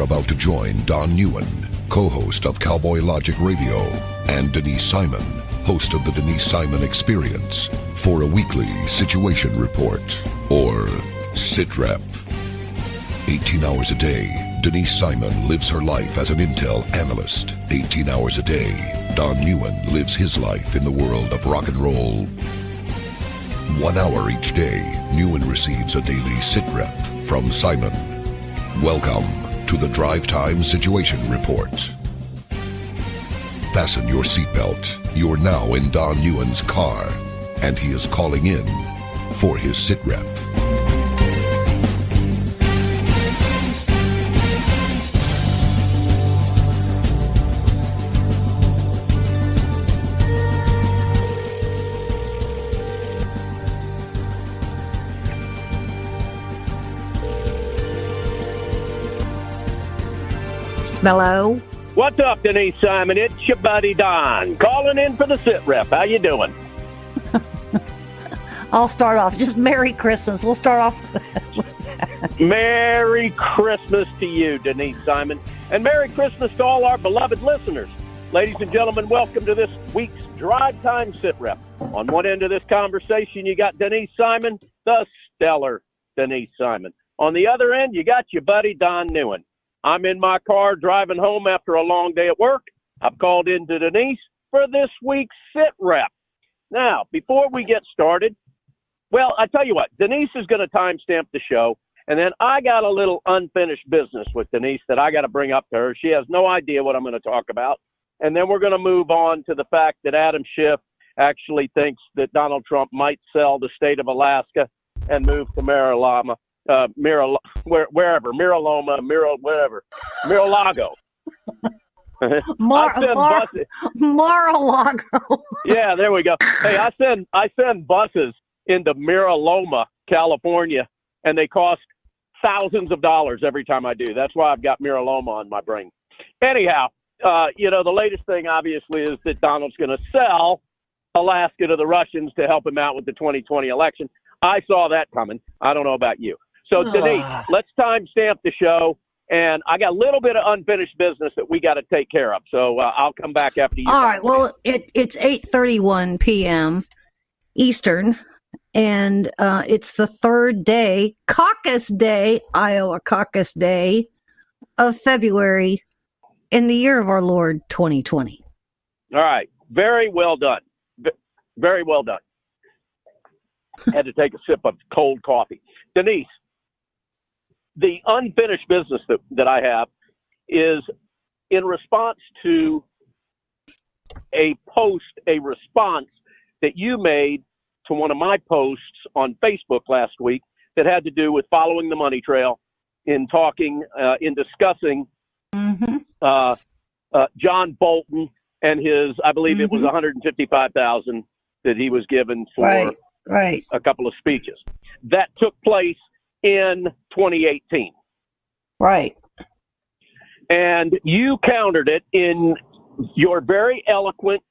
about to join Don Neuen, co-host of Cowboy Logic Radio, and Denise Simon, host of the Denise Simon Experience, for a weekly situation report, or SITREP. 18 hours a day, Denise Simon lives her life as an Intel Analyst. 18 hours a day, Don Neuen lives his life in the world of rock and roll. 1 hour each day, Neuen receives a daily SITREP from Simon. Welcome to the Drive Time Situation Report. Fasten your seatbelt. You're now in Don Neuen's car, and he is calling in for his SITREP. Smello. What's up, Denise Simon? It's your buddy Don, calling in for the SITREP. How you doing? I'll start off. Just Merry Christmas. We'll start off with that. Merry Christmas to you, Denise Simon. And Merry Christmas to all our beloved listeners. Ladies and gentlemen, welcome to this week's Drive Time SITREP. On one end of this conversation, you got Denise Simon, the stellar Denise Simon. On the other end, you got your buddy Don Neuen. I'm in my car driving home after a long day at work. I've called in to Denise for this week's SITREP. Now, before we get started, well, I tell you what, Denise is going to timestamp the show, and then I got a little unfinished business with Denise that I got to bring up to her. She has no idea what I'm going to talk about. And then we're going to move on to the fact that Adam Schiff actually thinks that Donald Trump might sell the state of Alaska and move to Mar-a-Lago. Mar-a-Lago. Mar-a-Lago. Yeah, there we go. Hey, I send buses into Mar-a-Lago, California, and they cost thousands of dollars every time I do. That's why I've got Mar-a-Lago on my brain. Anyhow, the latest thing obviously is that Donald's going to sell Alaska to the Russians to help him out with the 2020 election. I saw that coming. I don't know about you. So, Denise, let's timestamp the show, and I got a little bit of unfinished business that we got to take care of. So I'll come back after you. All right. Well, it's 8:31 p.m. Eastern, and it's the third day, Caucus Day, Iowa Caucus Day of February in the year of our Lord 2020. All right. Very well done. Very well done. Had to take a sip of cold coffee. Denise, the unfinished business that I have is in response to a response that you made to one of my posts on Facebook last week that had to do with following the money trail in discussing John Bolton and his, I believe it was $155,000 that he was given for a couple of speeches. That took place in 2018. Right. And you countered it in your very eloquent,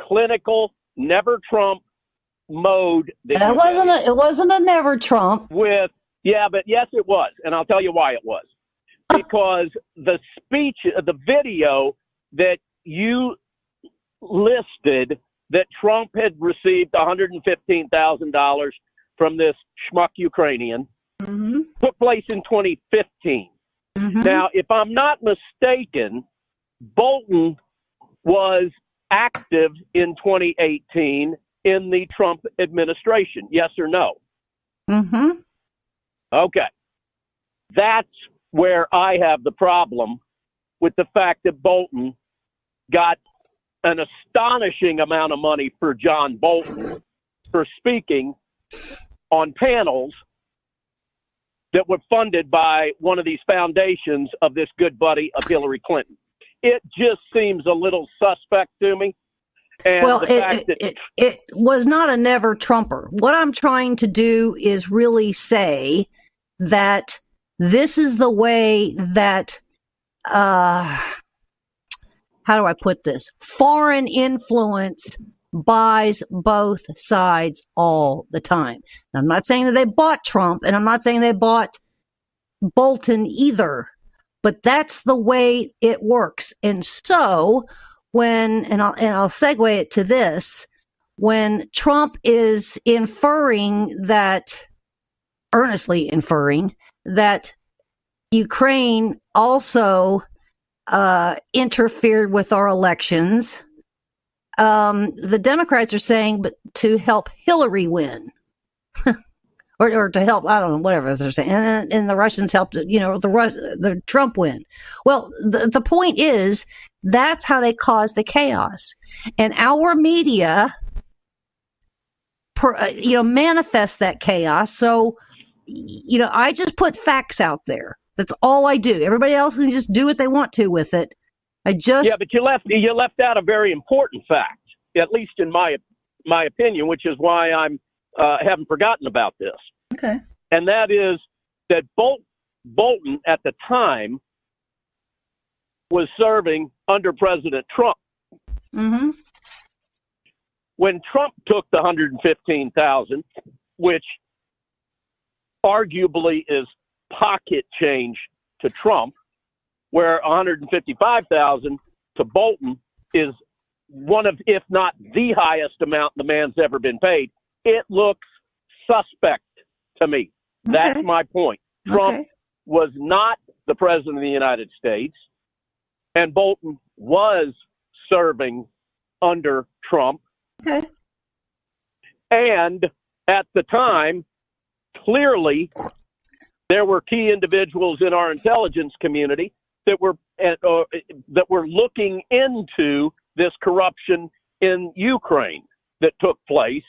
clinical, never Trump mode. It wasn't a never Trump. But yes, it was. And I'll tell you why it was. Because the video that you listed that Trump had received $115,000 from this schmuck Ukrainian took place in 2015. Now, if I'm not mistaken, Bolton was active in 2018 in the Trump administration. Yes or no? Okay. That's where I have the problem with the fact that Bolton got an astonishing amount of money for John Bolton for speaking on panels that were funded by one of these foundations of this good buddy of Hillary Clinton. It just seems a little suspect to me. And well, it was not a never Trumper. What I'm trying to do is really say that this is the way that, how do I put this? Foreign influence buys both sides all the time. I'm not saying that they bought Trump, and I'm not saying they bought Bolton either. but that's the way it works. And so I'll segue it to this, when Trump is earnestly inferring that Ukraine also interfered with our elections, the Democrats are saying, but to help Hillary win. Or to help, I don't know, whatever they're saying. And the Russians helped, the Trump win. Well, the point is, that's how they cause the chaos. And our media, manifest that chaos. So, I just put facts out there. That's all I do. Everybody else can just do what they want to with it. Yeah, but you left out a very important fact, at least in my opinion, which is why I'm haven't forgotten about this. Okay. And that is that Bolton at the time was serving under President Trump. Mm-hmm. When Trump took the 115,000, which arguably is pocket change to Trump, where 155,000 to Bolton is one of, if not the highest amount the man's ever been paid, it looks suspect to me. Okay. That's my point. Trump was not the president of the United States, and Bolton was serving under Trump. Okay. And at the time, clearly, there were key individuals in our intelligence community that were looking into this corruption in Ukraine that took place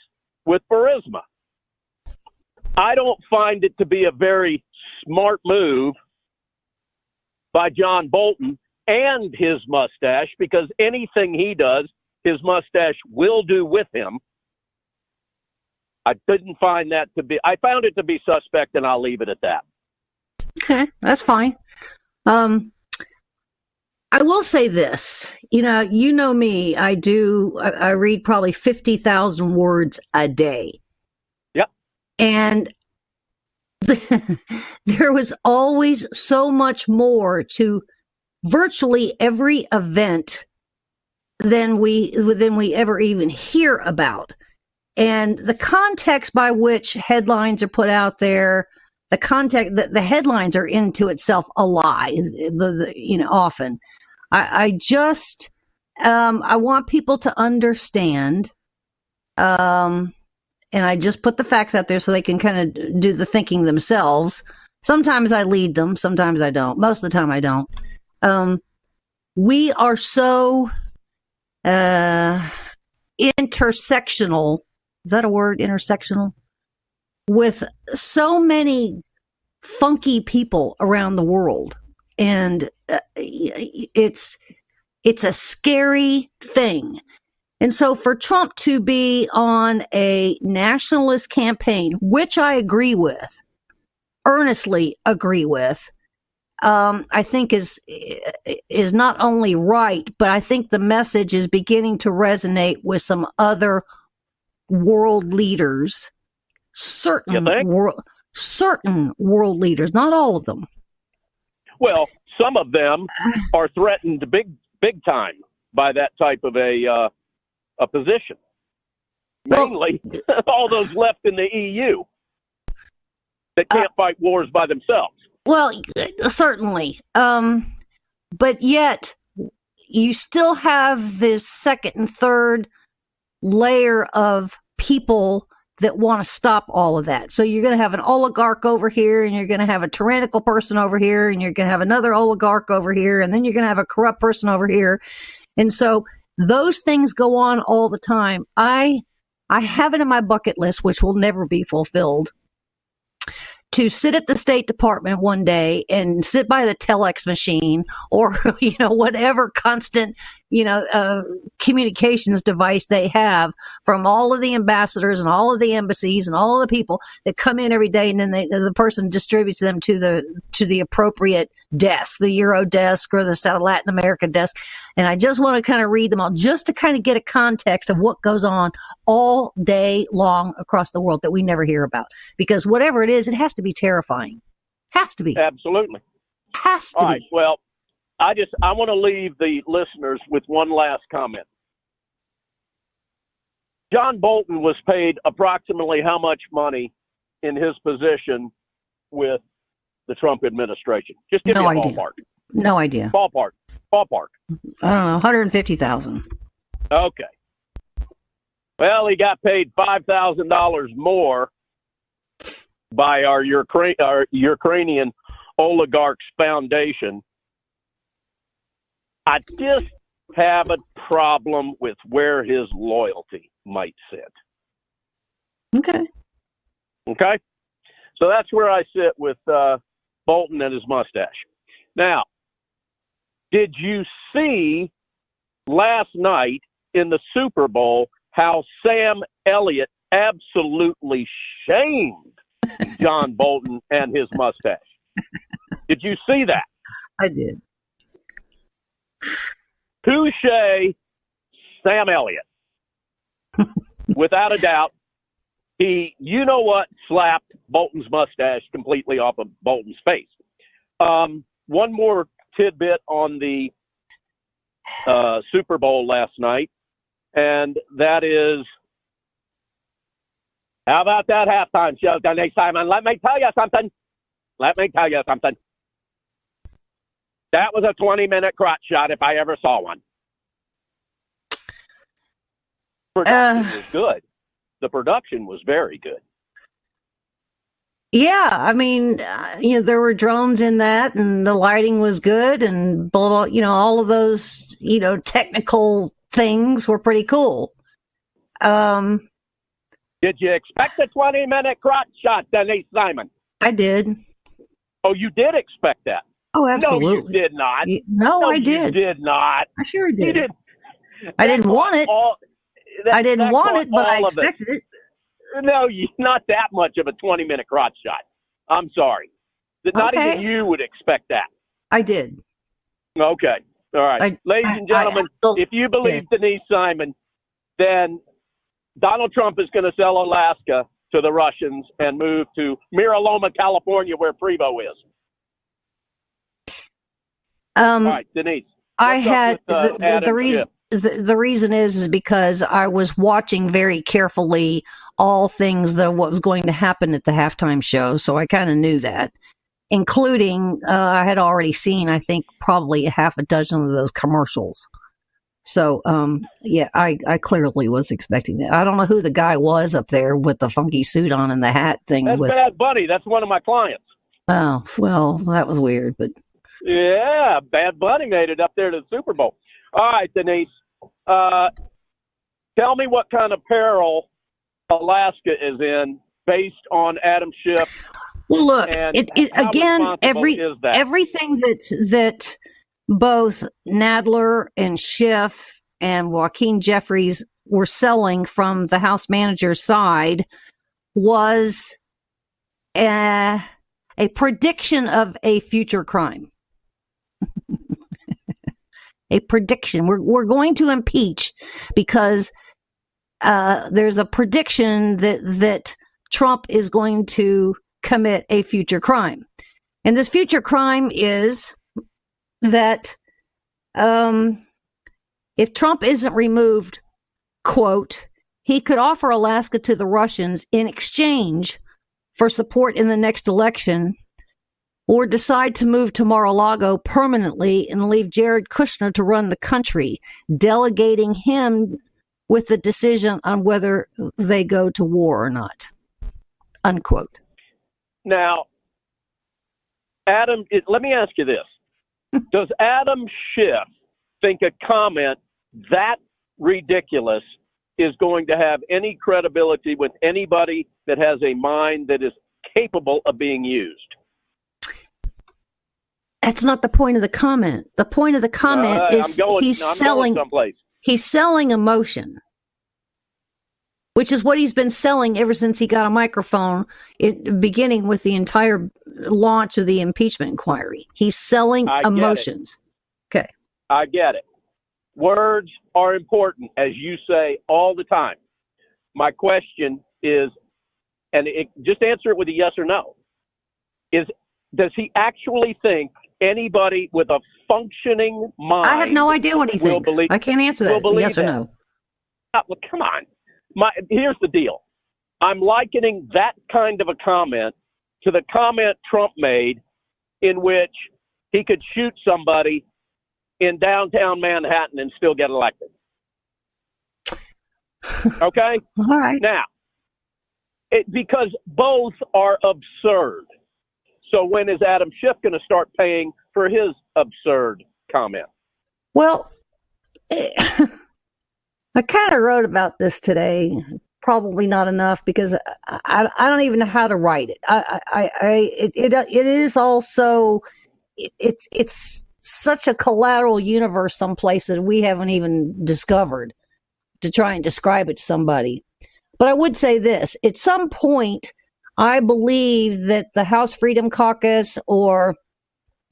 with Burisma. I don't find it to be a very smart move by John Bolton and his mustache, because anything he does, his mustache will do with him. I found it to be suspect, and I'll leave it at that. Okay, that's fine. I will say this, you know me, I read probably 50,000 words a day. Yep. And there was always so much more to virtually every event than we ever even hear about. And the context by which headlines are put out there, the headlines are into itself a lie, often. I want people to understand, and I just put the facts out there so they can kind of do the thinking themselves. Sometimes I lead them, sometimes I don't. Most of the time I don't. We are so intersectional. Is that a word? Intersectional? With so many funky people around the world. And it's a scary thing. And so for Trump to be on a nationalist campaign, which I agree with, earnestly agree with, I think is not only right, but I think the message is beginning to resonate with some other world leaders, certain world leaders, not all of them. Well, some of them are threatened big time by that type of a position. Mainly, all those left in the EU that can't fight wars by themselves. Well, certainly. But yet, you still have this second and third layer of people that want to stop all of that. So you're going to have an oligarch over here, and you're going to have a tyrannical person over here, and you're going to have another oligarch over here, and then you're going to have a corrupt person over here. And so those things go on all the time. I have it in my bucket list, which will never be fulfilled, to sit at the State Department one day and sit by the telex machine or, whatever constant, communications device they have from all of the ambassadors and all of the embassies and all of the people that come in every day. And then the person distributes them to the appropriate desk, the Euro desk or the South Latin America desk. And I just want to kind of read them all just to kind of get a context of what goes on all day long across the world that we never hear about. Because whatever it is, it has to be terrifying. Has to be. Absolutely. Has to All right. be. Well, I want to leave the listeners with one last comment. John Bolton was paid approximately how much money in his position with the Trump administration? Just give me a ballpark. No idea. Ballpark. I don't know, $150,000. Okay. Well, he got paid $5,000 more by our Ukrainian oligarchs foundation. I just have a problem with where his loyalty might sit. Okay. Okay? So that's where I sit with Bolton and his mustache. Now, did you see last night in the Super Bowl how Sam Elliott absolutely shamed John Bolton and his mustache? Did you see that? I did. Touche Sam Elliott. Without a doubt, he, slapped Bolton's mustache completely off of Bolton's face. One more tidbit on the Super Bowl last night, and that is, how about that halftime show, Denise Simon? Let me tell you something. That was a 20-minute crotch shot if I ever saw one. Production was good. The production was very good. Yeah, I mean, there were drones in that, and the lighting was good, and all of those, technical things were pretty cool. Did you expect a 20-minute crotch shot, Denise Simon? I did. Oh, you did expect that? Oh, absolutely. No, you did not. No, I did. You did not. I sure did. You did. I didn't want it. I didn't want it, but I expected it. No, not that much of a 20-minute crotch shot. I'm sorry. Not even you would expect that. I did. Okay. All right. Ladies and gentlemen, if you believe Denise Simon, then Donald Trump is going to sell Alaska to the Russians and move to Miraloma, California, where Prevo is. All right, Denise. I had the reason. The reason is because I was watching very carefully all things that what was going to happen at the halftime show, so I kind of knew that, including I had already seen, I think, probably a half a dozen of those commercials. So, I clearly was expecting that. I don't know who the guy was up there with the funky suit on and the hat thing. That's Bad Bunny. That's one of my clients. Oh, well, that was weird, but yeah, Bad Bunny made it up there to the Super Bowl. All right, Denise. Tell me what kind of peril Alaska is in based on Adam Schiff. Well, look, again, everything that both Nadler and Schiff and Joaquin Jeffries were selling from the House manager's side was a prediction of a future crime. A prediction. We're going to impeach because there's a prediction that Trump is going to commit a future crime. And this future crime is that if Trump isn't removed, quote, he could offer Alaska to the Russians in exchange for support in the next election, or decide to move to Mar-a-Lago permanently and leave Jared Kushner to run the country, delegating him with the decision on whether they go to war or not, unquote. Now, Adam, let me ask you this. Does Adam Schiff think a comment that ridiculous is going to have any credibility with anybody that has a mind that is capable of being used? That's not the point of the comment. The point of the comment is he's selling emotion, which is what he's been selling ever since he got a microphone, beginning with the entire launch of the impeachment inquiry. He's selling emotions. Okay. I get it. Words are important, as you say all the time. My question is, and just answer it with a yes or no, does he actually think anybody with a functioning mind. I have no idea what he thinks. I can't answer that. Yes or no. Well, come on. Here's the deal. I'm likening that kind of a comment to the comment Trump made in which he could shoot somebody in downtown Manhattan and still get elected. Okay? All right. Now, because both are absurd. So when is Adam Schiff going to start paying for his absurd comment? Well, I kind of wrote about this today. Probably not enough because I don't even know how to write it. It is also it's such a collateral universe someplace that we haven't even discovered to try and describe it to somebody. But I would say this: at some point, I believe that the House Freedom Caucus or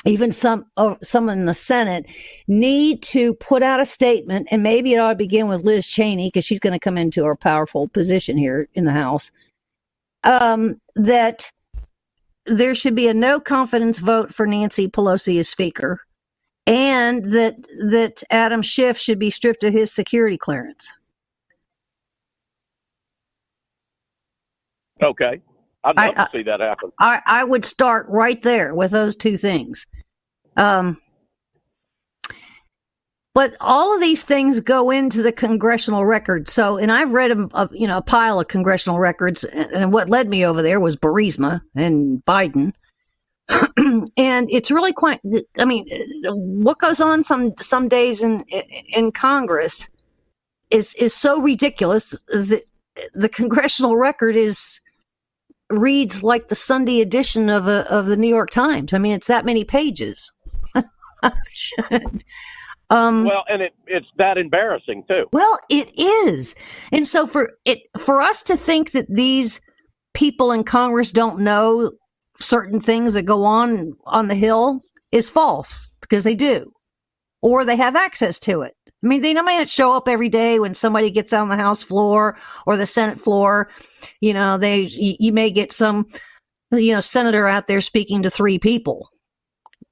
even some in the Senate need to put out a statement, and maybe it ought to begin with Liz Cheney because she's going to come into a powerful position here in the House, that there should be a no confidence vote for Nancy Pelosi as Speaker, and that Adam Schiff should be stripped of his security clearance. Okay. I'd love to see that happen. I would start right there with those two things. But all of these things go into the congressional record. So, and I've read a pile of congressional records, and what led me over there was Burisma and Biden. And it's really quite, I mean, what goes on some days in Congress is so ridiculous that the congressional record reads like the Sunday edition of the New York Times. I mean, it's that many pages. Well, and it's that embarrassing too. Well, it is. And so for us to think that these people in Congress don't know certain things that go on the Hill is false, because they do, or they have access to it. I mean, they may not show up every day when somebody gets on the House floor or the Senate floor. You know, you may get some, senator out there speaking to 3 people.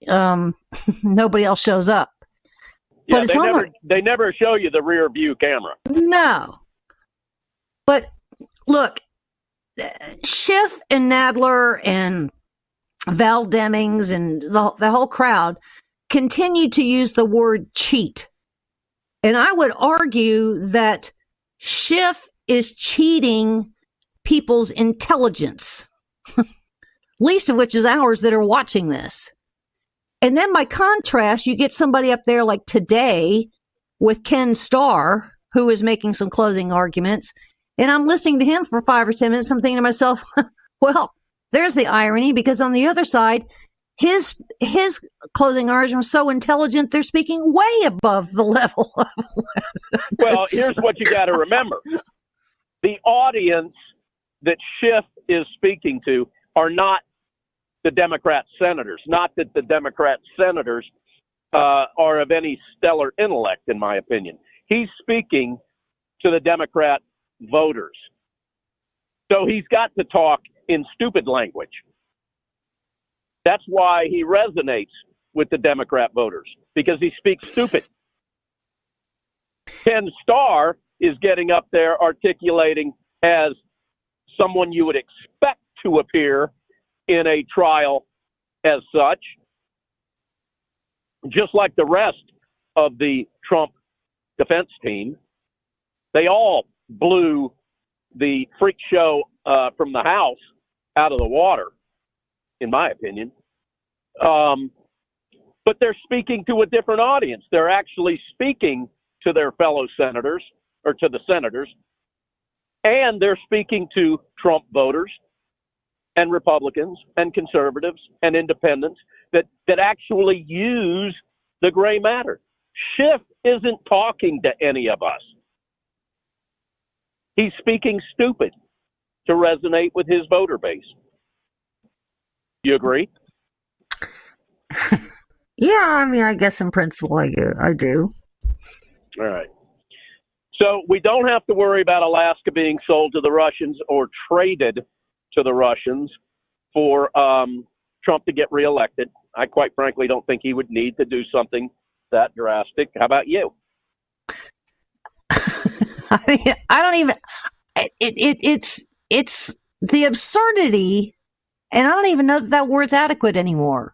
Nobody else shows up. Yeah, But they never show you the rear view camera. No. But look, Schiff and Nadler and Val Demings and the whole crowd continue to use the word cheat. And I would argue that Schiff is cheating people's intelligence, least of which is ours that are watching this. And then by contrast, you get somebody up there like today with Ken Starr, who is making some closing arguments. And I'm listening to him for 5 or 10 minutes. I'm thinking to myself, well, there's the irony, because on the other side, his closing argument was so intelligent, they're speaking way above the level of Well, here's what you got to remember. The audience that Schiff is speaking to are not the Democrat senators. Not that the Democrat senators are of any stellar intellect, in my opinion. He's speaking to the Democrat voters. So he's got to talk in stupid language. That's why he resonates with the Democrat voters, because he speaks stupid. Ken Starr is getting up there articulating as someone you would expect to appear in a trial as such, just like the rest of the Trump defense team. They all blew the freak show from the House out of the water, in my opinion. But they're speaking to a different audience. They're actually speaking to their fellow senators, or to the senators, and they're speaking to Trump voters and Republicans and conservatives and independents that actually use the gray matter. Schiff isn't talking to any of us. He's speaking stupid to resonate with his voter base. You agree? Yeah, I mean, I guess in principle I do. All right. So we don't have to worry about Alaska being sold to the Russians or traded to the Russians for Trump to get reelected. I quite frankly don't think he would need to do something that drastic. How about you? I mean, I don't even. It's the absurdity, and I don't even know that word's adequate anymore.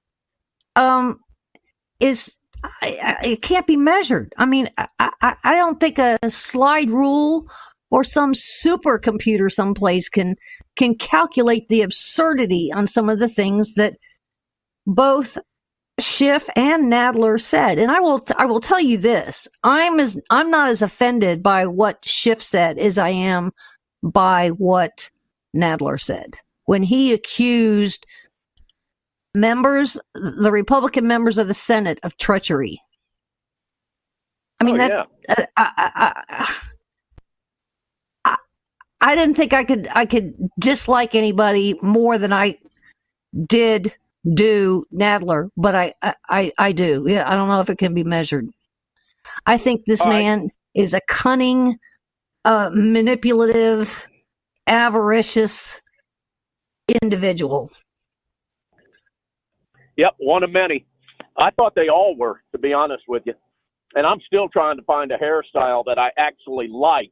It can't be measured. I mean, I don't think a slide rule or some supercomputer someplace can calculate the absurdity on some of the things that both Schiff and Nadler said. And I will tell you this: I'm not as offended by what Schiff said as I am by what Nadler said when he accused the Republican members of the Senate of treachery. I mean, I didn't think I could dislike anybody more than I did do Nadler, but I do. Yeah, I don't know if it can be measured. I think this man is a cunning, manipulative, avaricious individual. Yep, one of many. I thought they all were, to be honest with you. And I'm still trying to find a hairstyle that I actually like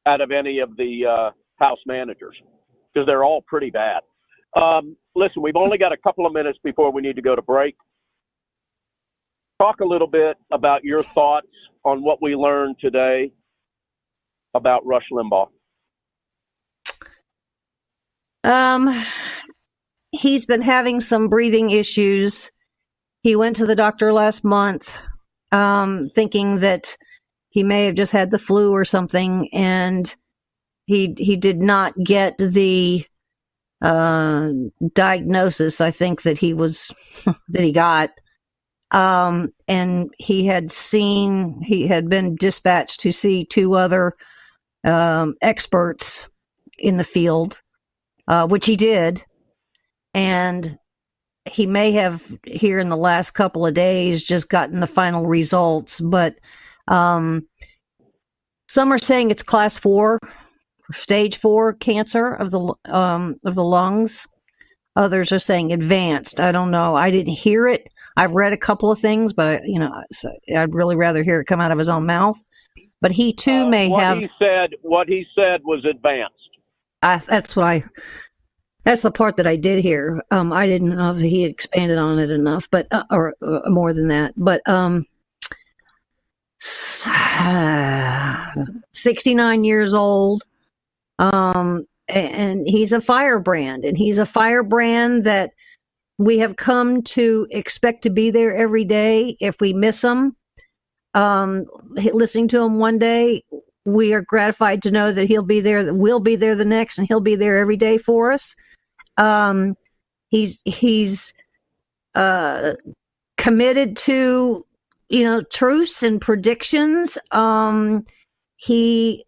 out of any of the House managers, because they're all pretty bad. Listen, we've only got a couple of minutes before we need to go to break. Talk a little bit about your thoughts on what we learned today about Rush Limbaugh. He's been having some breathing issues. He went to the doctor last month, thinking that he may have just had the flu or something, and he did not get the diagnosis, I think, that he got. And he had been dispatched to see two other experts in the field, which he did. And he may have, here in the last couple of days, just gotten the final results. But some are saying it's class 4, stage 4 cancer of the lungs. Others are saying advanced. I don't know. I didn't hear it. I've read a couple of things, but I'd really rather hear it come out of his own mouth. But he too may have. What he said was advanced. That's the part that I did hear. I didn't know if he expanded on it enough, but or more than that. But 69 years old, and he's a firebrand, and he's a firebrand that we have come to expect to be there every day. If we miss him, listening to him one day, we are gratified to know that he'll be there, that we'll be there the next, and he'll be there every day for us. He's committed to, truths and predictions. He's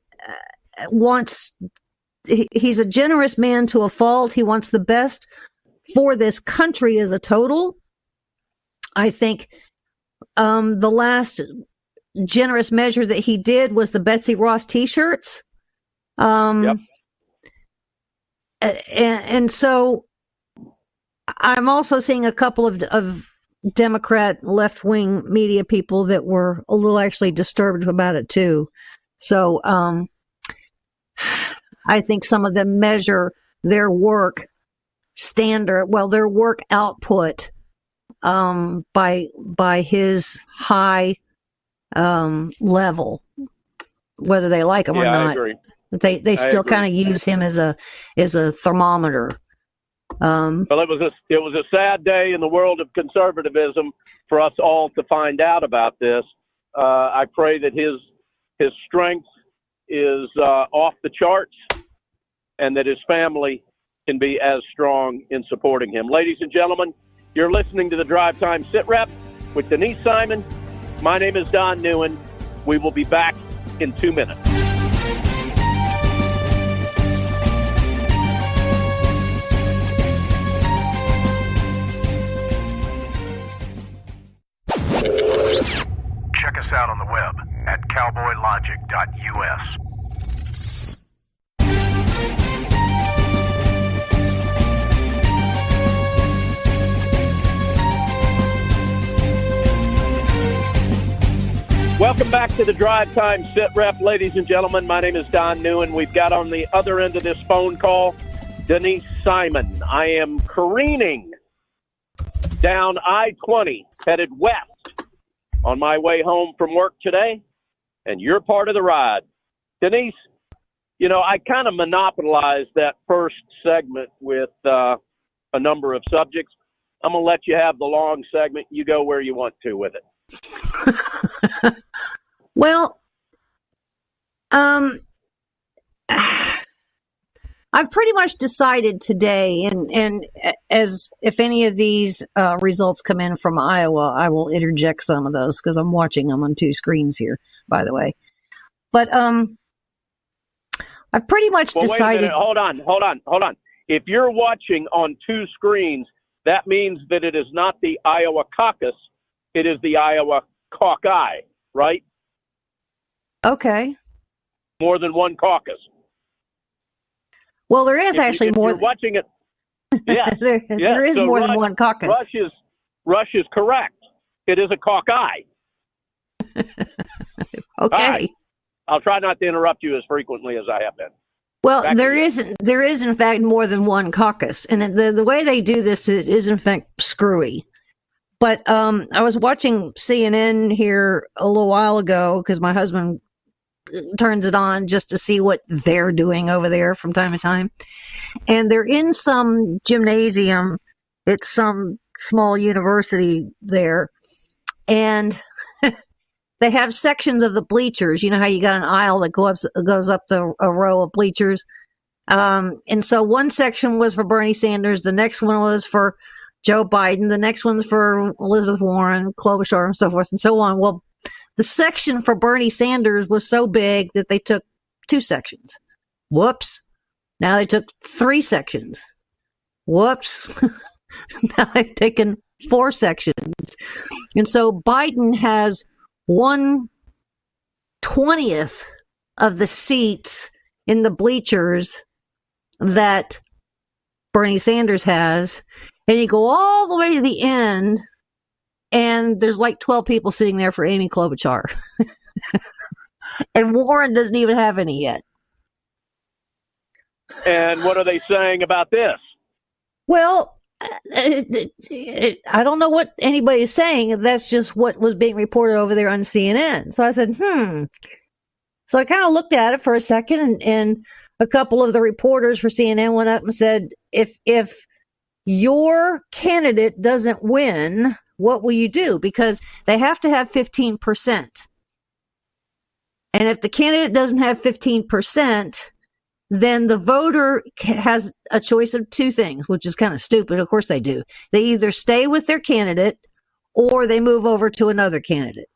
a generous man to a fault. He wants the best for this country as a total. I think the last generous measure that he did was the Betsy Ross t-shirts. Yep. And so I'm also seeing a couple of Democrat left-wing media people that were a little actually disturbed about it too. So I think some of them measure their work their work output by his high level, whether they like him or not. I agree. They still kind of use him as a thermometer. Well, it was a sad day in the world of conservatism for us all to find out about this. I pray that his strength is off the charts, and that his family can be as strong in supporting him. Ladies and gentlemen, you're listening to the Drive Time SITREP with Denise Simon. My name is Don Neuen. We will be back in 2 minutes. Check us out on the web at cowboylogic.us. Welcome back to the Drive Time Sit Rep, ladies and gentlemen. My name is Don Neuen. We've got on the other end of this phone call Denise Simon. I am careening down I-20, headed west on my way home from work today, and you're part of the ride. Denise, you know, I kind of monopolized that first segment with a number of subjects. I'm going to let you have the long segment. You go where you want to with it. Well, I've pretty much decided today, and as if any of these results come in from Iowa, I will interject some of those because I'm watching them on two screens here, by the way. But I've pretty much decided. Wait a minute. Hold on. If you're watching on two screens, that means that it is not the Iowa caucus; it is the Iowa caucus, right? Okay. More than one caucus. Well, there is actually more. You're watching it. Yeah, there is more than one caucus. Rush is correct. It is a caucus. Okay. Right. I'll try not to interrupt you as frequently as I have been. Well, there is in fact more than one caucus, and the way they do this is in fact screwy. But I was watching CNN here a little while ago because my husband turns it on just to see what they're doing over there from time to time. And they're in some gymnasium. It's some small university there. And they have sections of the bleachers. You know how you got an aisle that goes up a row of bleachers? And so one section was for Bernie Sanders. The next one was for Joe Biden. The next one's for Elizabeth Warren, Klobuchar, and so forth and so on. Well, the section for Bernie Sanders was so big that they took 2 sections. Whoops. Now they took 3 sections. Whoops. Now they've taken 4 sections. And so Biden has 1/20th of the seats in the bleachers that Bernie Sanders has. And you go all the way to the end, and there's like 12 people sitting there for Amy Klobuchar. And Warren doesn't even have any yet. And what are they saying about this? Well, I don't know what anybody is saying. That's just what was being reported over there on CNN. So I said, So I kind of looked at it for a second, and a couple of the reporters for CNN went up and said, if your candidate doesn't win, what will you do? Because they have to have 15%. And if the candidate doesn't have 15%, then the voter has a choice of 2 things, which is kind of stupid. Of course they do. They either stay with their candidate or they move over to another candidate.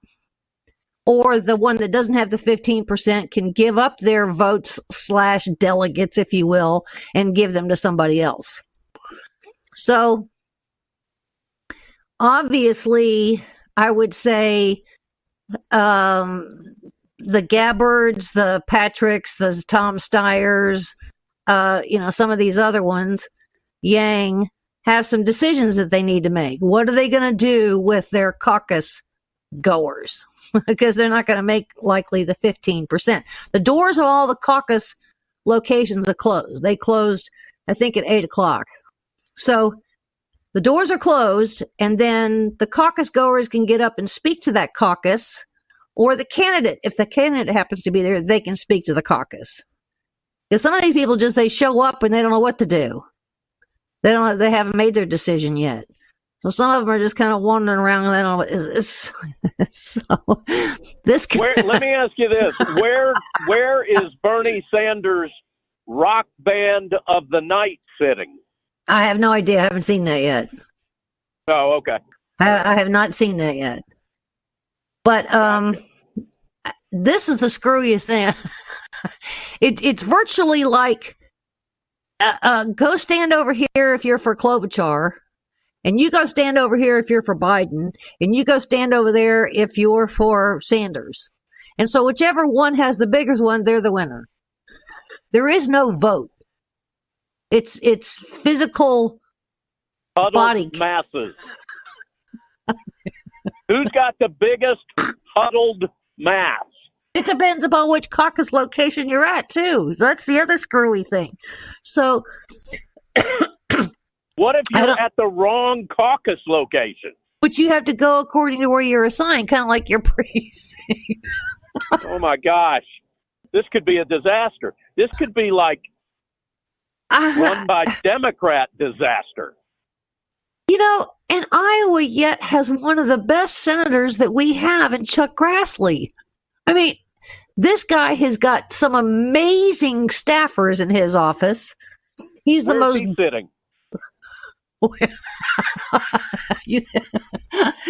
Or the one that doesn't have the 15% can give up their votes / delegates, if you will, and give them to somebody else. So, obviously, I would say the Gabbards, the Patricks, the Tom Steyers, some of these other ones, Yang, have some decisions that they need to make. What are they going to do with their caucus goers? Because they're not going to make likely the 15%. The doors of all the caucus locations are closed. They closed, I think, at 8 o'clock. So the doors are closed, and then the caucus goers can get up and speak to that caucus, or the candidate, if the candidate happens to be there, they can speak to the caucus. Because some of these people they show up and they don't know what to do. They haven't made their decision yet. So some of them are just kind of wandering around and they don't know. So this. Let me ask you this: Where is Bernie Sanders' rock band of the night sitting? I have no idea. I haven't seen that yet. Oh, okay. I have not seen that yet. But this is the screwiest thing. It's virtually like go stand over here if you're for Klobuchar, and you go stand over here if you're for Biden, and you go stand over there if you're for Sanders. And so whichever one has the biggest one, they're the winner. There is no vote. It's physical huddled body masses. Who's got the biggest huddled mass. It depends upon which caucus location you're at, too. That's the other screwy thing. So, what if you're at the wrong caucus location? But you have to go according to where you're assigned, kind of like your precinct. Oh, my gosh. This could be a disaster. This could be like run by Democrat disaster. You know, and Iowa yet has one of the best senators that we have in Chuck Grassley. I mean, this guy has got some amazing staffers in his office. He's the most. He sitting?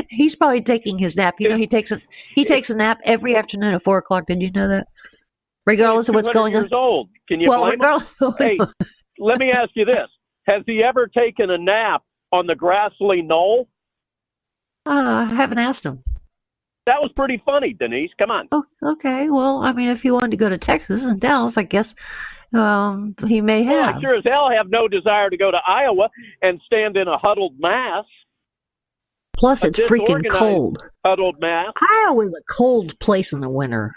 He's probably taking his nap. You know, he takes a nap every afternoon at 4:00. Did you know that? Regardless of what's going on. Years old. Can you blame him? Hey, let me ask you this: has he ever taken a nap on the Grassley Knoll? I haven't asked him. That was pretty funny, Denise. Come on. Oh, okay. Well, I mean, if he wanted to go to Texas and Dallas, I guess he may have. Well, I sure as hell have no desire to go to Iowa and stand in a huddled mass. Plus, it's freaking cold. Huddled mass. Iowa's a cold place in the winter.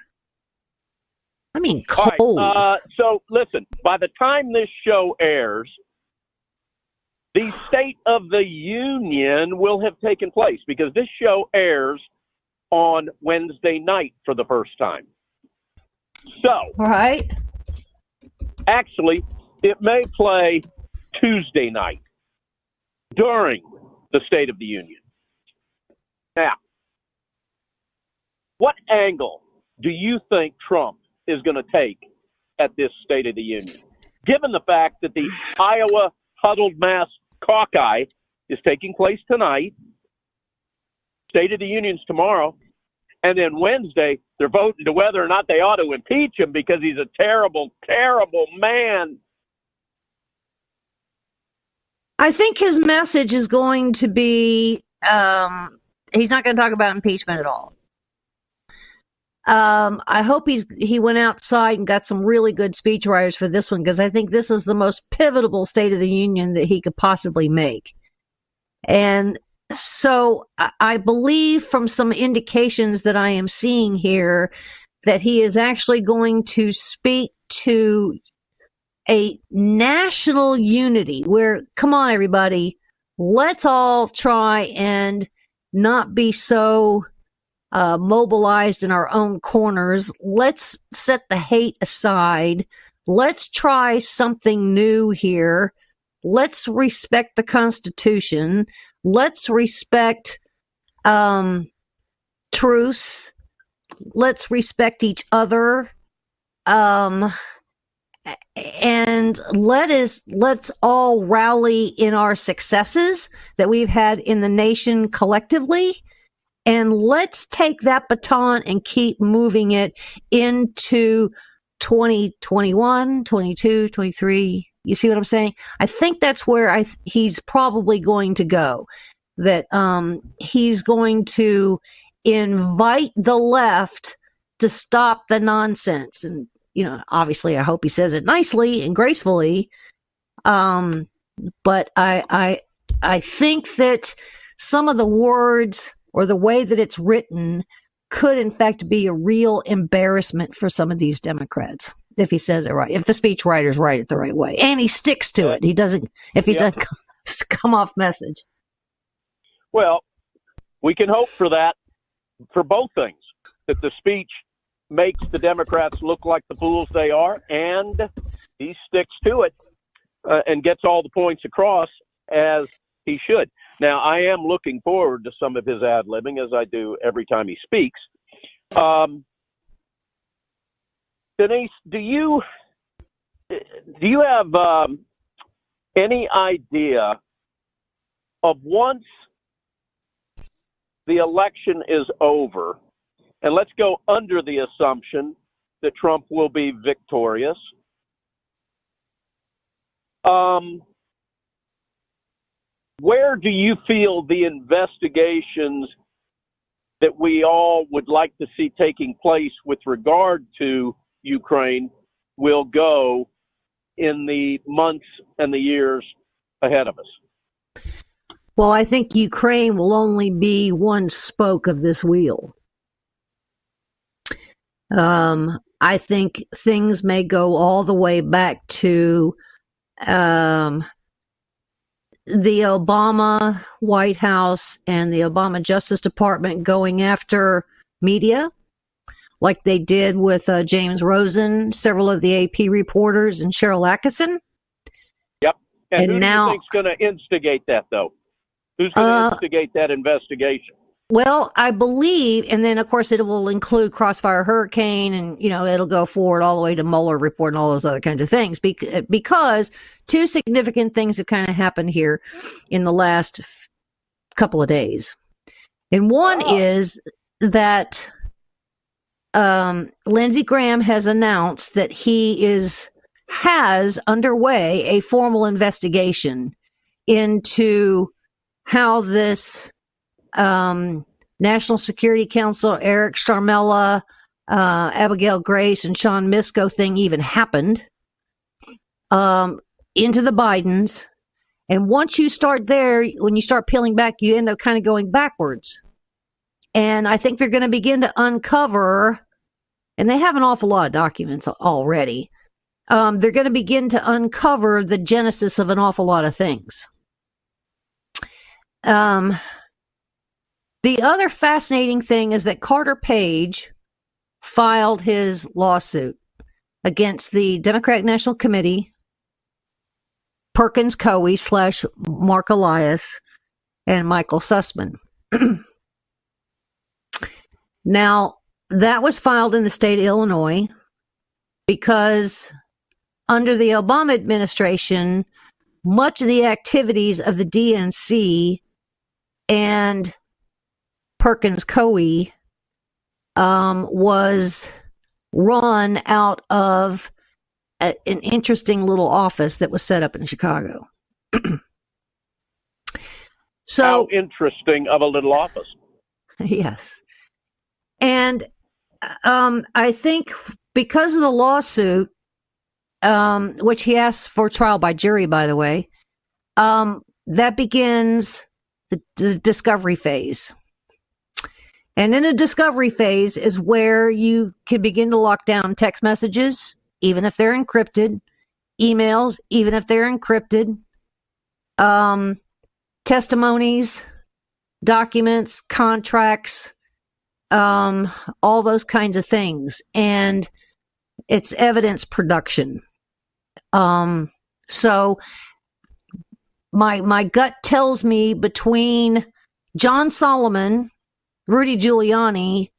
I mean, cold. Right, so, listen, by the time this show airs, the State of the Union will have taken place because this show airs on Wednesday night for the first time. So, right. Actually, it may play Tuesday night during the State of the Union. Now, what angle do you think Trump is going to take at this State of the Union, given the fact that the Iowa Huddled Mass Caucus is taking place tonight, State of the Union's tomorrow, and then Wednesday they're voting to whether or not they ought to impeach him because he's a terrible, terrible man. I think his message is going to be he's not going to talk about impeachment at all. I hope he went outside and got some really good speechwriters for this one because I think this is the most pivotal State of the Union that he could possibly make. And so I believe from some indications that I am seeing here that he is actually going to speak to a national unity where, come on, everybody, let's all try and not be so mobilized in our own corners. Let's set the hate aside. Let's try something new here. Let's respect the Constitution. Let's respect truce. Let's respect each other. And let's all rally in our successes that we've had in the nation collectively. And let's take that baton and keep moving it into 2021, 22, 23. You see what I'm saying? I think that's where he's probably going to go. That he's going to invite the left to stop the nonsense. And, you know, obviously I hope he says it nicely and gracefully. But I think that some of the words or the way that it's written could in fact be a real embarrassment for some of these Democrats if he says it right, if the speechwriters write it the right way and he sticks to it. He doesn't come off message. Well, we can hope for that for both things, that the speech makes the Democrats look like the fools they are and he sticks to it and gets all the points across as he should. Now, I am looking forward to some of his ad-libbing, as I do every time he speaks. Denise, do you have any idea of once the election is over, and let's go under the assumption that Trump will be victorious, where do you feel the investigations that we all would like to see taking place with regard to Ukraine will go in the months and the years ahead of us? Well, I think Ukraine will only be one spoke of this wheel. I think things may go all the way back to the Obama White House and the Obama Justice Department going after media, like they did with James Rosen, several of the AP reporters, and Cheryl Atkinson. Yep. And who now, do you think's going to instigate that, though? Who's going to instigate that investigation? Well, I believe, and then of course it will include Crossfire Hurricane, and it'll go forward all the way to Mueller report and all those other kinds of things. Because two significant things have kind of happened here in the last couple of days, and one is that Lindsey Graham has announced that he has underway a formal investigation into how this National Security Council, Eric Sharmella, Abigail Grace, and Sean Misko thing even happened into the Bidens. And once you start there, when you start peeling back, you end up kind of going backwards. And I think they're going to begin to uncover, and they have an awful lot of documents already. They're going to begin to uncover the genesis of an awful lot of things. The other fascinating thing is that Carter Page filed his lawsuit against the Democratic National Committee, Perkins Coie / Mark Elias, and Michael Sussman. Now, that was filed in the state of Illinois because under the Obama administration, much of the activities of the DNC and Perkins Coie was run out of an interesting little office that was set up in Chicago. So how interesting of a little office. Yes. And I think because of the lawsuit, which he asked for trial by jury, by the way, that begins the discovery phase. And in the discovery phase is where you can begin to lock down text messages, even if they're encrypted, emails, even if they're encrypted, testimonies, documents, contracts, all those kinds of things. And it's evidence production. So my gut tells me between John Solomon, Rudy Giuliani,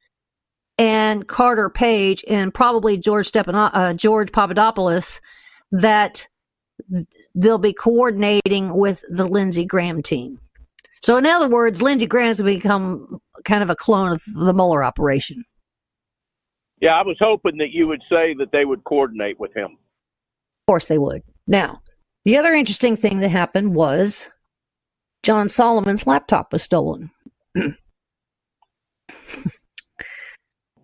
and Carter Page, and probably George Papadopoulos, that they'll be coordinating with the Lindsey Graham team. So in other words, Lindsey Graham's become kind of a clone of the Mueller operation. Yeah, I was hoping that you would say that they would coordinate with him. Of course they would. Now, the other interesting thing that happened was John Solomon's laptop was stolen.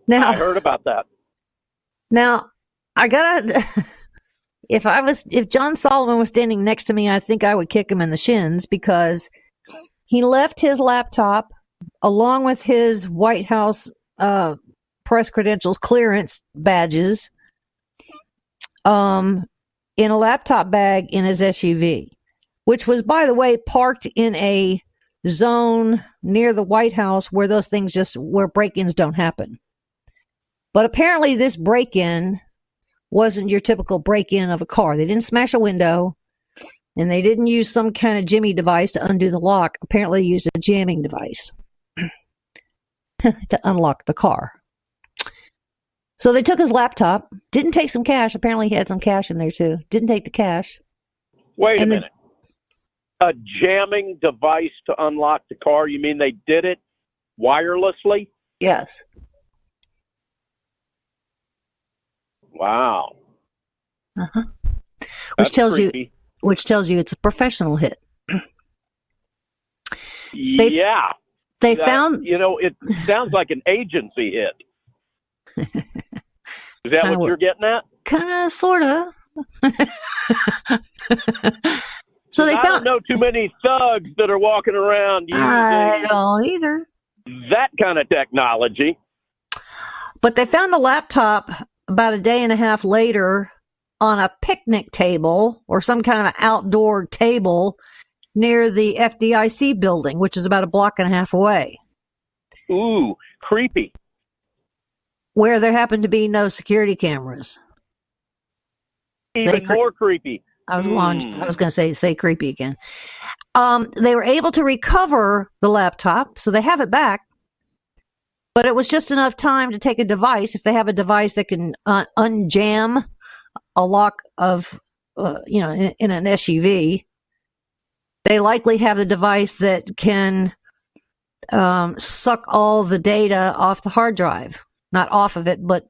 Now, I heard about that. Now, I gotta. If John Solomon was standing next to me, I think I would kick him in the shins, because he left his laptop along with his White House press credentials clearance badges in a laptop bag in his SUV, which was, by the way, parked in a zone near the White House where those things where break-ins don't happen. But apparently this break-in wasn't your typical break-in of a car. They didn't smash a window, and they didn't use some kind of jimmy device to undo the lock. Apparently they used a jamming device to unlock the car. So they took his laptop, didn't take some cash. Apparently he had some cash in there too. Didn't take the cash. Wait a minute. A jamming device to unlock the car? You mean they did it wirelessly? Yes. Wow. Uh-huh. Which tells you it's a professional hit. They found, it sounds like an agency hit. Is that what you're getting at? Kind of, sort of. So they I don't know too many thugs that are walking around using I don't either. that kind of technology. But they found the laptop about a day and a half later on a picnic table or some kind of an outdoor table near the FDIC building, which is about a block and a half away. Ooh, creepy. Where there happened to be no security cameras. Even more creepy. I was going to say creepy again. They were able to recover the laptop, so they have it back. But it was just enough time to take a device. If they have a device that can unjam a lock of, in an SUV, they likely have the device that can suck all the data off the hard drive. Not off of it, but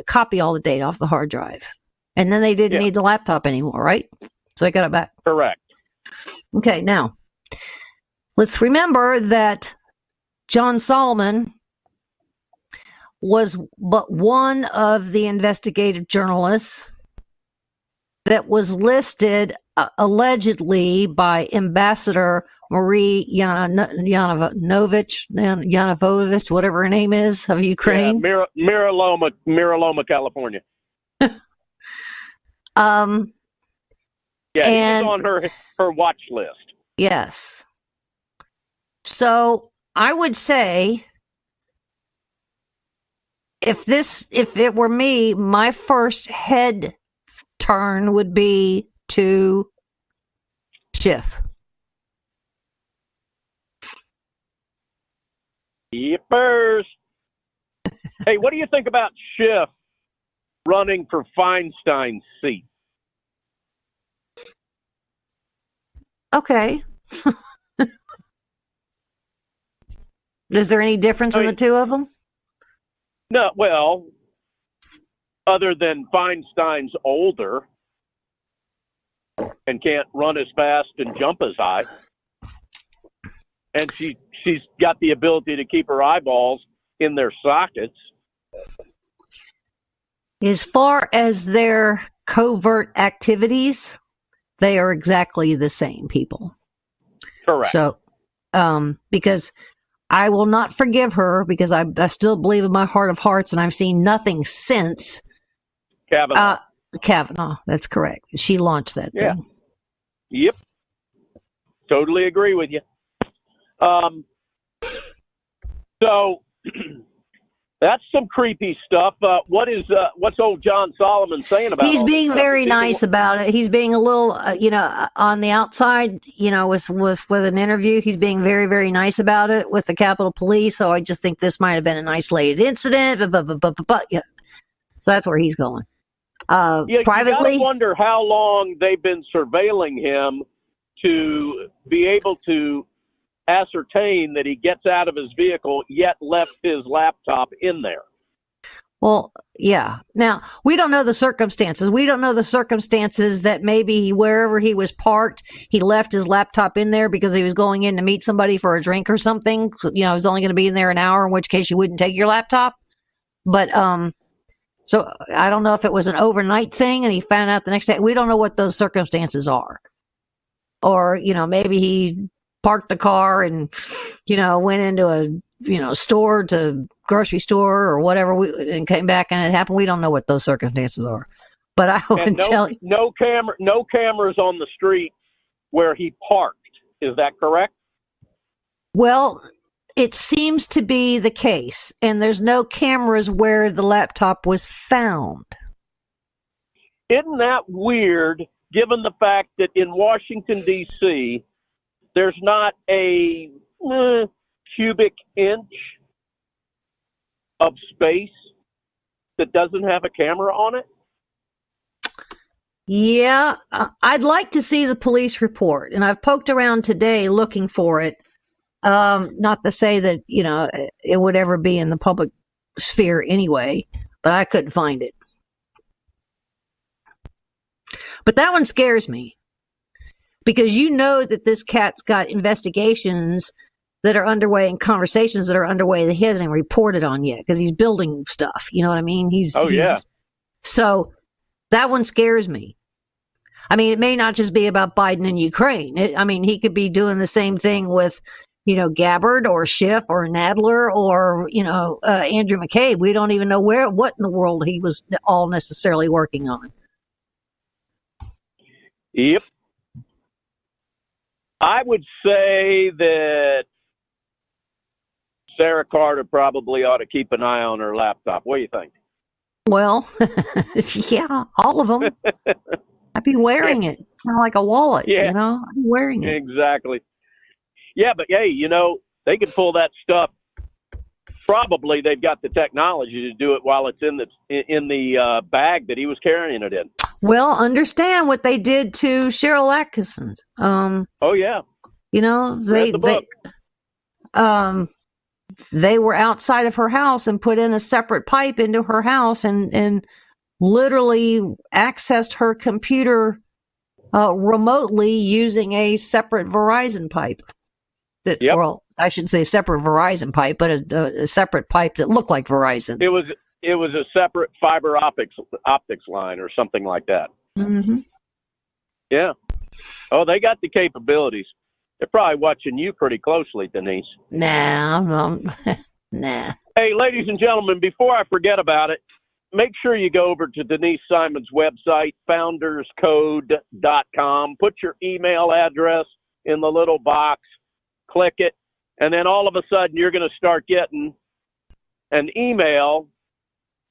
copy all the data off the hard drive. And then they didn't need the laptop anymore, right? So they got it back. Correct. Okay, now, let's remember that John Solomon was but one of the investigative journalists that was listed allegedly by Ambassador Marie Yovanovitch, whatever her name is, of Ukraine. Yeah, Miraloma, California. And he was on her watch list. Yes. So I would say, if it were me, my first head turn would be to Schiff. Yippers. Hey, what do you think about Schiff running for Feinstein's seat? Okay. Is there any difference in the two of them? No, well, other than Feinstein's older and can't run as fast and jump as high. And she's got the ability to keep her eyeballs in their sockets. As far as their covert activities, they are exactly the same people. Correct. So, because I will not forgive her, because I still believe in my heart of hearts, and I've seen nothing since Kavanaugh. That's correct. She launched that thing. Yep. Totally agree with you. So that's some creepy stuff. What's old John Solomon saying about? He's being very nice about it. He's being a little, on the outside, with an interview. He's being very, very nice about it with the Capitol Police. So I just think this might have been an isolated incident. But yeah. So that's where he's going. Privately, you wonder how long they've been surveilling him to be able to ascertain that he gets out of his vehicle, yet left his laptop in there. Well, yeah. Now, we don't know the circumstances. We don't know the circumstances that maybe wherever he was parked, he left his laptop in there because he was going in to meet somebody for a drink or something. He was only going to be in there an hour, in which case you wouldn't take your laptop. But, so I don't know if it was an overnight thing and he found out the next day. We don't know what those circumstances are. Or, maybe he parked the car and, went into a, store to grocery store or whatever and came back and it happened. We don't know what those circumstances are. But I would tell you. No cameras on the street where he parked. Is that correct? Well, it seems to be the case. And there's no cameras where the laptop was found. Isn't that weird, given the fact that in Washington, D.C., there's not a cubic inch of space that doesn't have a camera on it? Yeah, I'd like to see the police report. And I've poked around today looking for it. Not to say that, it would ever be in the public sphere anyway, but I couldn't find it. But that one scares me. Because that this cat's got investigations that are underway and conversations that are underway that he hasn't reported on yet because he's building stuff. You know what I mean? So that one scares me. I mean, it may not just be about Biden and Ukraine. He could be doing the same thing with, Gabbard or Schiff or Nadler or, Andrew McCabe. We don't even know what in the world he was all necessarily working on. Yep. I would say that Sarah Carter probably ought to keep an eye on her laptop. What do you think? Well, yeah, all of them. I'd be wearing it, kind of like a wallet, I'd be wearing it. Exactly. Yeah, but hey, they can pull that stuff. Probably they've got the technology to do it while it's in the bag that he was carrying it in. Well, understand what they did to Cheryl Atkinson. Oh yeah. They were outside of her house and put in a separate pipe into her house and literally accessed her computer remotely using a separate Verizon pipe. Well, I should say separate Verizon pipe, but a separate pipe that looked like Verizon. It was a separate fiber optics line or something like that. Mm-hmm. Yeah. Oh, they got the capabilities. They're probably watching you pretty closely, Denise. Nah. Hey, ladies and gentlemen, before I forget about it, make sure you go over to Denise Simon's website, founderscode.com. Put your email address in the little box, click it, and then all of a sudden you're going to start getting an email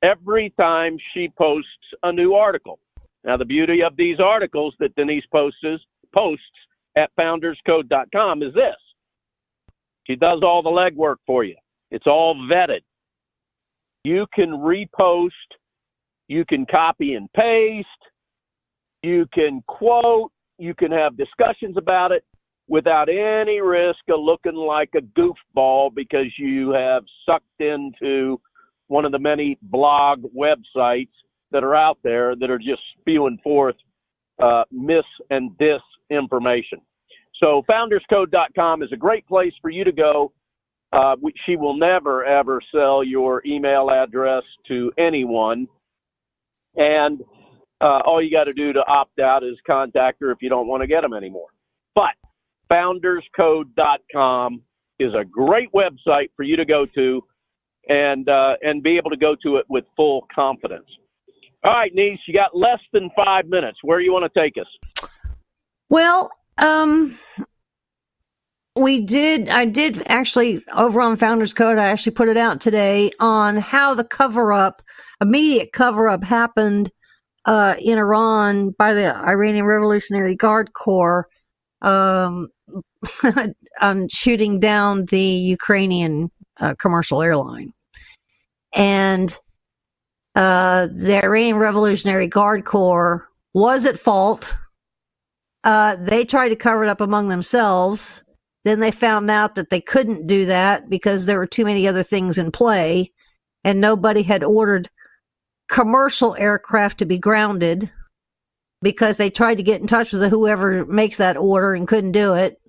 every time she posts a new article. Now, the beauty of these articles that Denise posts at founderscode.com is this. She does all the legwork for you. It's all vetted. You can repost, you can copy and paste, you can quote, you can have discussions about it without any risk of looking like a goofball because you have sucked into one of the many blog websites that are out there that are just spewing forth mis and disinformation. So founderscode.com is a great place for you to go. She will never, ever sell your email address to anyone. And all you got to do to opt out is contact her if you don't want to get them anymore. But founderscode.com is a great website for you to go to and be able to go to it with full confidence. All right, Niece, you got less than 5 minutes. Where do you want to take us? Well, I did actually, over on Founders Code, I actually put it out today on how the immediate cover-up happened in Iran by the Iranian Revolutionary Guard Corps on shooting down the Ukrainian commercial airline. And the Iranian Revolutionary Guard Corps was at fault. They tried to cover it up among themselves. Then they found out that they couldn't do that because there were too many other things in play, and nobody had ordered commercial aircraft to be grounded because they tried to get in touch with whoever makes that order and couldn't do it.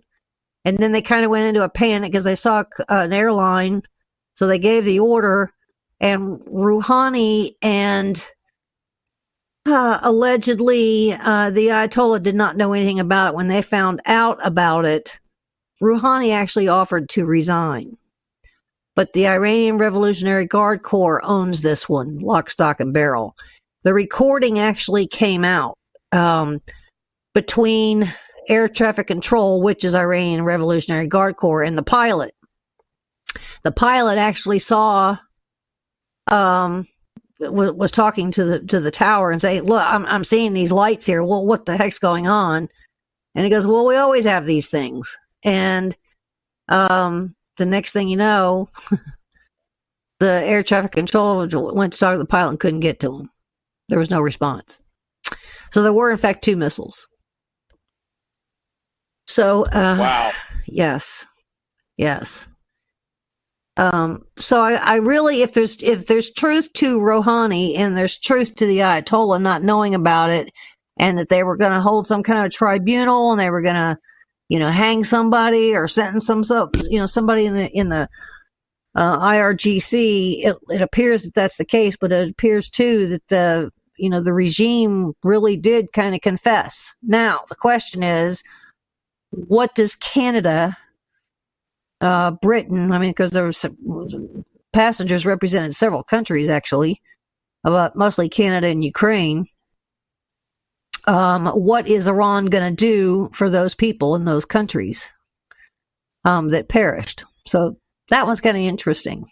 And then they kind of went into a panic because they saw an airline, so they gave the order. And Rouhani and allegedly the Ayatollah did not know anything about it. When they found out about it, Rouhani actually offered to resign. But the Iranian Revolutionary Guard Corps owns this one, lock, stock, and barrel. The recording actually came out between air traffic control, which is Iranian Revolutionary Guard Corps, and the pilot. The pilot actually saw, was talking to the tower and saying, "Look, I'm seeing these lights here. Well, what the heck's going on?" And he goes, "Well, we always have these things." And the next thing you know, the air traffic control went to talk to the pilot and couldn't get to him. There was no response. So there were, in fact, 2 missiles. So, wow. Yes. So I really, if there's truth to Rouhani and there's truth to the Ayatollah not knowing about it, and that they were going to hold some kind of tribunal and they were going to, hang somebody or sentence somebody in the IRGC, it appears that that's the case, but it appears too that the regime really did kind of confess. Now, the question is, what does Canada Britain. I mean, because there was passengers represented several countries, actually, but mostly Canada and Ukraine. What is Iran going to do for those people in those countries that perished? So that was kind of interesting.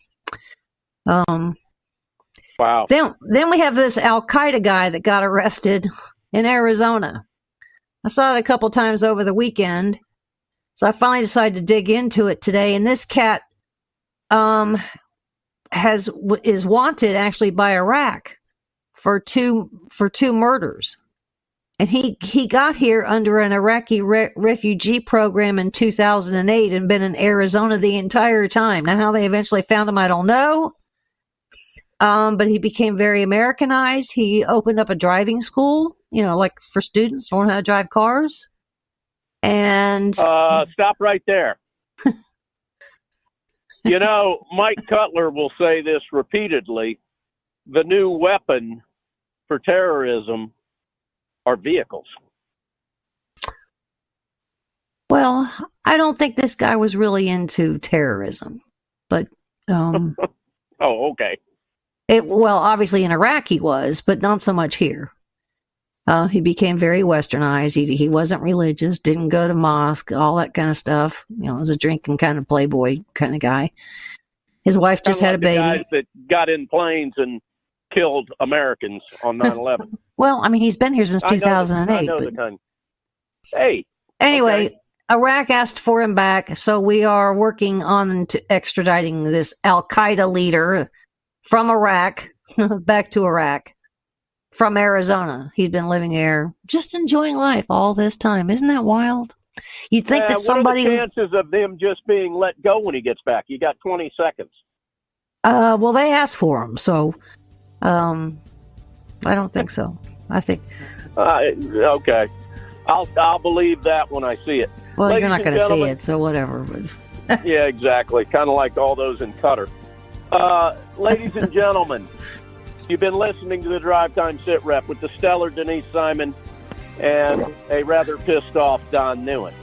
Wow. Then we have this Al-Qaeda guy that got arrested in Arizona. I saw it a couple times over the weekend, so I finally decided to dig into it today. And this cat is wanted actually by Iraq for two murders. And he got here under an Iraqi refugee program in 2008 and been in Arizona the entire time. Now, how they eventually found him, I don't know. But he became very Americanized. He opened up a driving school, like for students to learn how to drive cars. And stop right there. Mike Cutler will say this repeatedly. The new weapon for terrorism are vehicles. Well, I don't think this guy was really into terrorism, but oh, okay. Obviously in Iraq he was, but not so much here. He became very westernized. He wasn't religious, didn't go to mosque, all that kind of stuff. Was a drinking kind of playboy kind of guy. His wife just had a baby. Guys that got in planes and killed Americans on 9/11. Well, I mean, he's been here since 2008. Hey. Anyway, okay. Iraq asked for him back, so we are working on extraditing this Al-Qaeda leader from Iraq back to Iraq from Arizona. He's been living there, just enjoying life all this time. Isn't that wild? You'd think that somebody... What are the chances of them just being let go when he gets back? You got 20 seconds. Well, they asked for him, so I don't think so. I think... okay. I'll believe that when I see it. Well, you're not going to see it, so whatever. But yeah, exactly. Kind of like all those in Qatar. Ladies and gentlemen, you've been listening to the Drive Time Sit Rep with the stellar Denise Simon and a rather pissed off Don Neuen.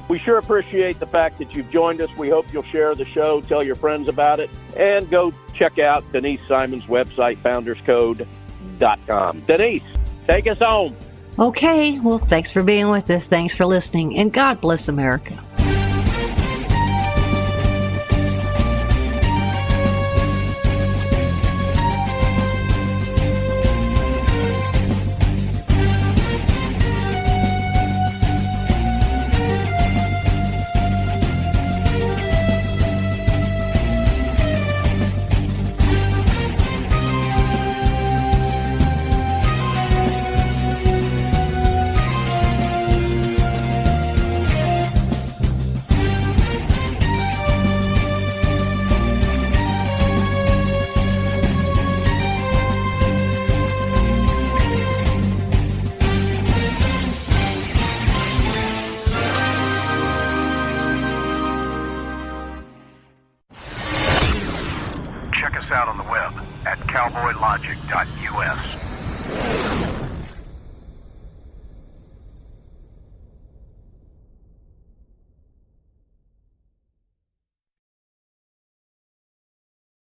We sure appreciate the fact that you've joined us. We hope you'll share the show, tell your friends about it, and go check out Denise Simon's website, founderscode.com. Denise, take us home. Okay, well, thanks for being with us. Thanks for listening, and God bless America. Check us out on the web at cowboylogic.us.